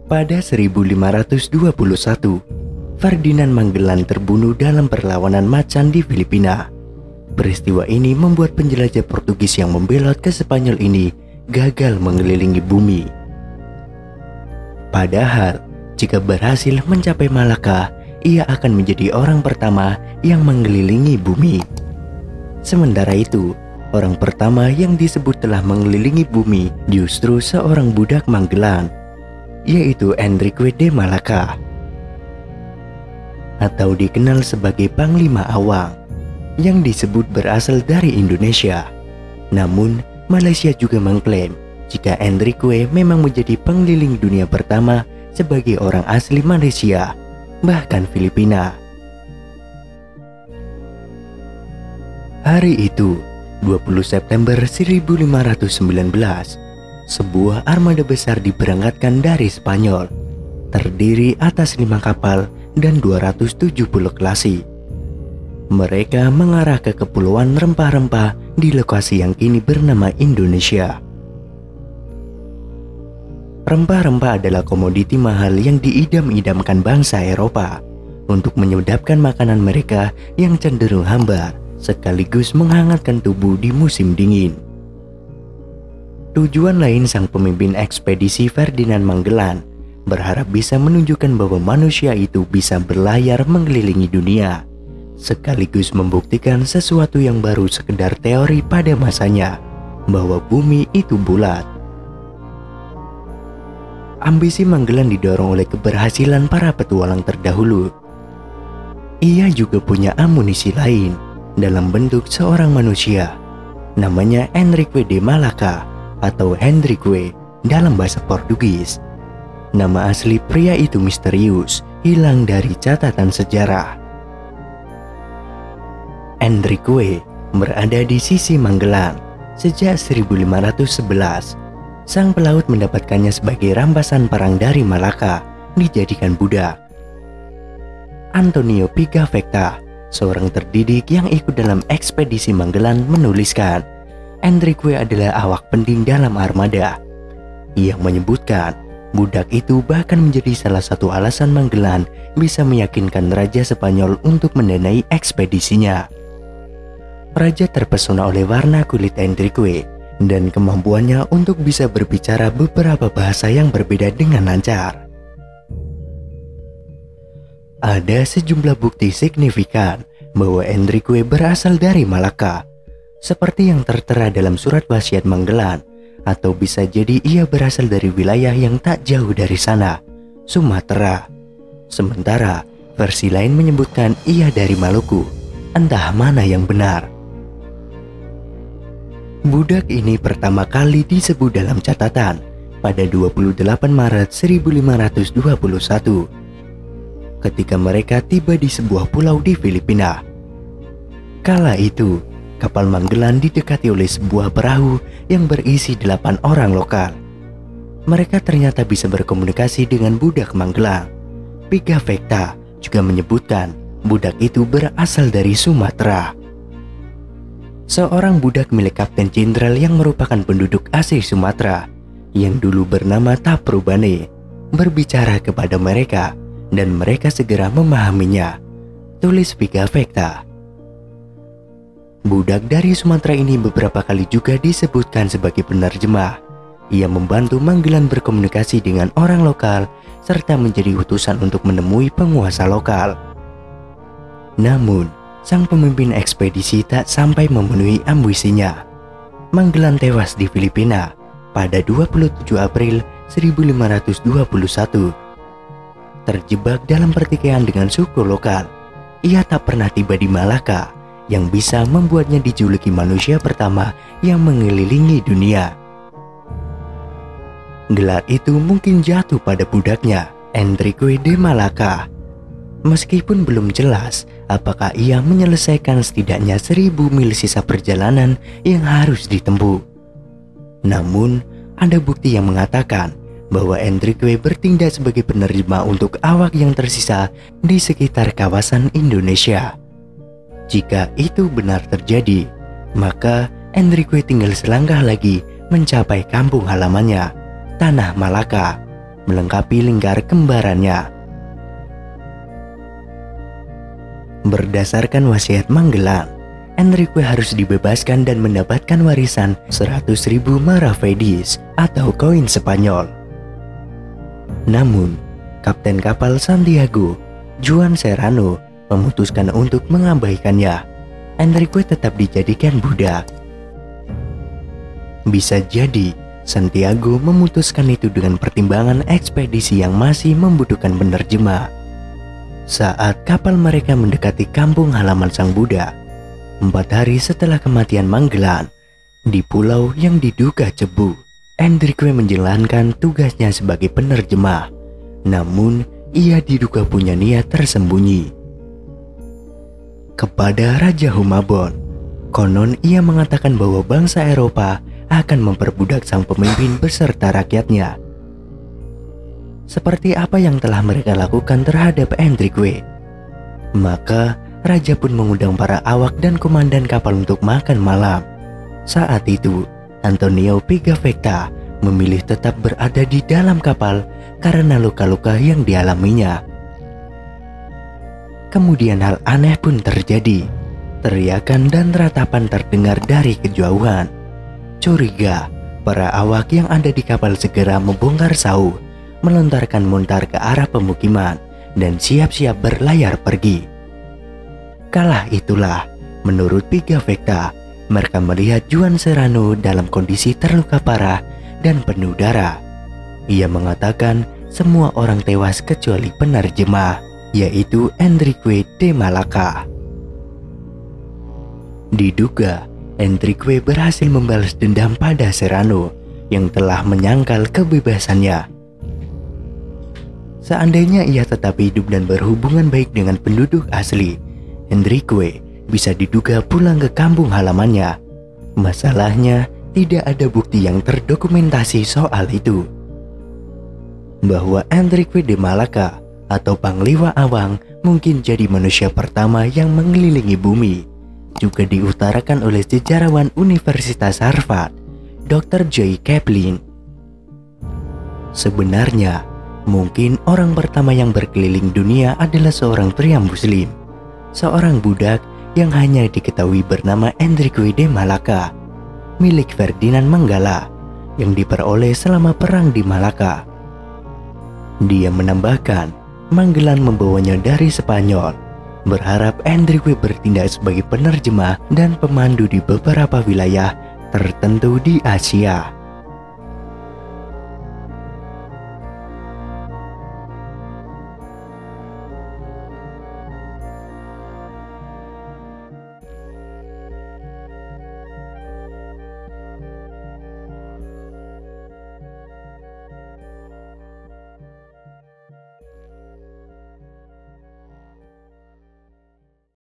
Pada 1521, Ferdinand Magellan terbunuh dalam perlawanan macan di Filipina. Peristiwa ini membuat penjelajah Portugis yang membelot ke Spanyol ini gagal mengelilingi bumi. Padahal, jika berhasil mencapai Malaka, ia akan menjadi orang pertama yang mengelilingi bumi. Sementara itu, orang pertama yang disebut telah mengelilingi bumi justru seorang budak Magellan, yaitu Enrique de Malacca, atau dikenal sebagai Panglima Awang, yang disebut berasal dari Indonesia. Namun, Malaysia juga mengklaim jika Enrique memang menjadi pengeliling dunia pertama sebagai orang asli Malaysia, bahkan Filipina. Hari itu, 20 September 1519, sebuah armada besar diberangkatkan dari Spanyol, terdiri atas 5 kapal dan 270 kelasi. Mereka mengarah ke Kepulauan Rempah-Rempah di lokasi yang kini bernama Indonesia. Rempah-rempah adalah komoditi mahal yang diidam-idamkan bangsa Eropa untuk menyedapkan makanan mereka yang cenderung hambar, sekaligus menghangatkan tubuh di musim dingin. Tujuan lain sang pemimpin ekspedisi Ferdinand Magellan berharap bisa menunjukkan bahwa manusia itu bisa berlayar mengelilingi dunia, sekaligus membuktikan sesuatu yang baru sekedar teori pada masanya, bahwa bumi itu bulat. Ambisi Magellan didorong oleh keberhasilan para petualang terdahulu. Ia juga punya amunisi lain dalam bentuk seorang manusia, namanya Enrique de Malacca atau Henrique dalam bahasa Portugis. Nama asli pria itu misterius, hilang dari catatan sejarah. Enrique berada di sisi Magellan sejak 1511. Sang pelaut mendapatkannya sebagai rampasan perang dari Malacca, dijadikan budak. Antonio Pigafetta, seorang terdidik yang ikut dalam ekspedisi Magellan, menuliskan Enrique adalah awak penting dalam armada. Ia menyebutkan budak itu bahkan menjadi salah satu alasan Magellan bisa meyakinkan Raja Spanyol untuk mendanai ekspedisinya. Raja terpesona oleh warna kulit Enrique dan kemampuannya untuk bisa berbicara beberapa bahasa yang berbeda dengan lancar. Ada sejumlah bukti signifikan bahwa Enrique berasal dari Malacca, seperti yang tertera dalam surat wasiat Magellan, atau bisa jadi ia berasal dari wilayah yang tak jauh dari sana, Sumatera. Sementara versi lain menyebutkan ia dari Maluku. Entah mana yang benar. Budak ini pertama kali disebut dalam catatan pada 28 Maret 1521 ketika mereka tiba di sebuah pulau di Filipina. Kala itu, kapal Magellan didekati oleh sebuah perahu yang berisi 8 orang lokal. Mereka ternyata bisa berkomunikasi dengan budak Magellan. Pigafetta juga menyebutkan budak itu berasal dari Sumatera. Seorang budak milik Kapten Jenderal yang merupakan penduduk asli Sumatera yang dulu bernama Taprobane berbicara kepada mereka dan mereka segera memahaminya, tulis Pigafetta. Budak dari Sumatera ini beberapa kali juga disebutkan sebagai penerjemah. Ia membantu Magellan berkomunikasi dengan orang lokal serta menjadi utusan untuk menemui penguasa lokal. Namun, sang pemimpin ekspedisi tak sampai memenuhi ambisinya. Magellan tewas di Filipina pada 27 April 1521. Terjebak dalam pertikaian dengan suku lokal, ia tak pernah tiba di Malacca, yang bisa membuatnya dijuluki manusia pertama yang mengelilingi dunia. Gelar itu mungkin jatuh pada budaknya, Enrique de Malacca. Meskipun belum jelas apakah ia menyelesaikan setidaknya 1000 mil sisa perjalanan yang harus ditempuh. Namun, ada bukti yang mengatakan bahwa Enrique bertindak sebagai penerjemah untuk awak yang tersisa di sekitar kawasan Indonesia. Jika itu benar terjadi, maka Enrique tinggal selangkah lagi mencapai kampung halamannya, Tanah Malacca, melengkapi lingkar kembarannya. Berdasarkan wasiat Magellan, Enrique harus dibebaskan dan mendapatkan warisan 100.000 maravedis atau koin Spanyol. Namun, kapten kapal Santiago, Juan Serrano, memutuskan untuk mengabaikannya. Enrique tetap dijadikan budak. Bisa jadi, Santiago memutuskan itu dengan pertimbangan ekspedisi yang masih membutuhkan penerjemah. Saat kapal mereka mendekati kampung halaman sang budak, 4 hari setelah kematian Magellan, di pulau yang diduga cebu, Enrique menjalankan tugasnya sebagai penerjemah. Namun, ia diduga punya niat tersembunyi. Kepada Raja Humabon, konon ia mengatakan bahwa bangsa Eropa akan memperbudak sang pemimpin beserta rakyatnya. Seperti apa yang telah mereka lakukan terhadap Enrique. Maka, Raja pun mengundang para awak dan komandan kapal untuk makan malam. Saat itu, Antonio Pigafetta memilih tetap berada di dalam kapal karena luka-luka yang dialaminya. Kemudian hal aneh pun terjadi. Teriakan dan ratapan terdengar dari kejauhan. Curiga, para awak yang ada di kapal segera membongkar sauh, melontarkan montar ke arah pemukiman, dan siap-siap berlayar pergi. Kala itulah, menurut Pigafetta, mereka melihat Juan Serrano dalam kondisi terluka parah dan penuh darah. Ia mengatakan semua orang tewas kecuali penerjemah, yaitu Enrique de Malacca. Diduga, Enrique berhasil membalas dendam pada Serrano yang telah menyangkal kebebasannya. Seandainya ia tetap hidup dan berhubungan baik dengan penduduk asli, Enrique bisa diduga pulang ke kampung halamannya. Masalahnya, tidak ada bukti yang terdokumentasi soal itu. Bahwa Enrique de Malacca atau Panglima Awang mungkin jadi manusia pertama yang mengelilingi bumi juga diutarakan oleh sejarawan Universitas Harvard, Dr. Joy Kaplan. Sebenarnya, mungkin orang pertama yang berkeliling dunia adalah seorang pria Muslim, seorang budak yang hanya diketahui bernama Enrique de Malacca, milik Ferdinand Manggala, yang diperoleh selama perang di Malacca. Dia menambahkan, Magellan membawanya dari Spanyol, berharap Enrique bertindak sebagai penerjemah dan pemandu di beberapa wilayah tertentu di Asia.